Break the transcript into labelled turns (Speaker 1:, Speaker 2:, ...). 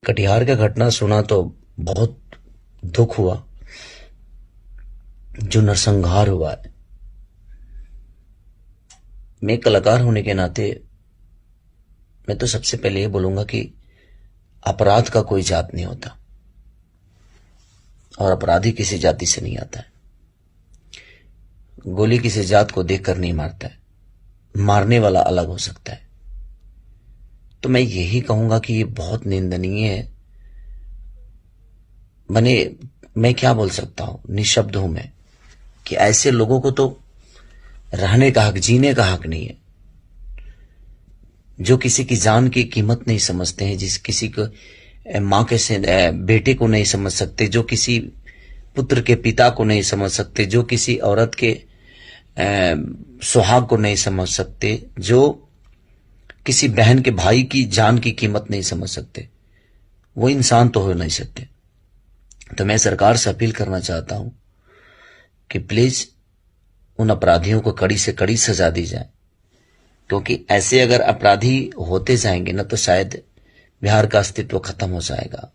Speaker 1: कटिहार का घटना सुना तो बहुत दुख हुआ, जो नरसंहार हुआ है। मैं कलाकार होने के नाते मैं तो सबसे पहले ये बोलूंगा कि अपराध का कोई जात नहीं होता और अपराधी किसी जाति से नहीं आता है। गोली किसी जात को देखकर नहीं मारता है, मारने वाला अलग हो सकता है। तो मैं यही कहूंगा कि ये बहुत निंदनीय है। मैं क्या बोल सकता हूं, निशब्द हूं मैं कि ऐसे लोगों को तो रहने का हक, जीने का हक नहीं है, जो किसी की जान की कीमत नहीं समझते हैं, जिस किसी को मां के से बेटे को नहीं समझ सकते, जो किसी पुत्र के पिता को नहीं समझ सकते, जो किसी औरत के सुहाग को नहीं समझ सकते, जो किसी बहन के भाई की जान की कीमत नहीं समझ सकते, वो इंसान तो हो नहीं सकते। तो मैं सरकार से अपील करना चाहता हूं कि प्लीज उन अपराधियों को कड़ी से कड़ी सजा दी जाए, क्योंकि ऐसे अगर अपराधी होते जाएंगे ना तो शायद बिहार का अस्तित्व खत्म हो जाएगा।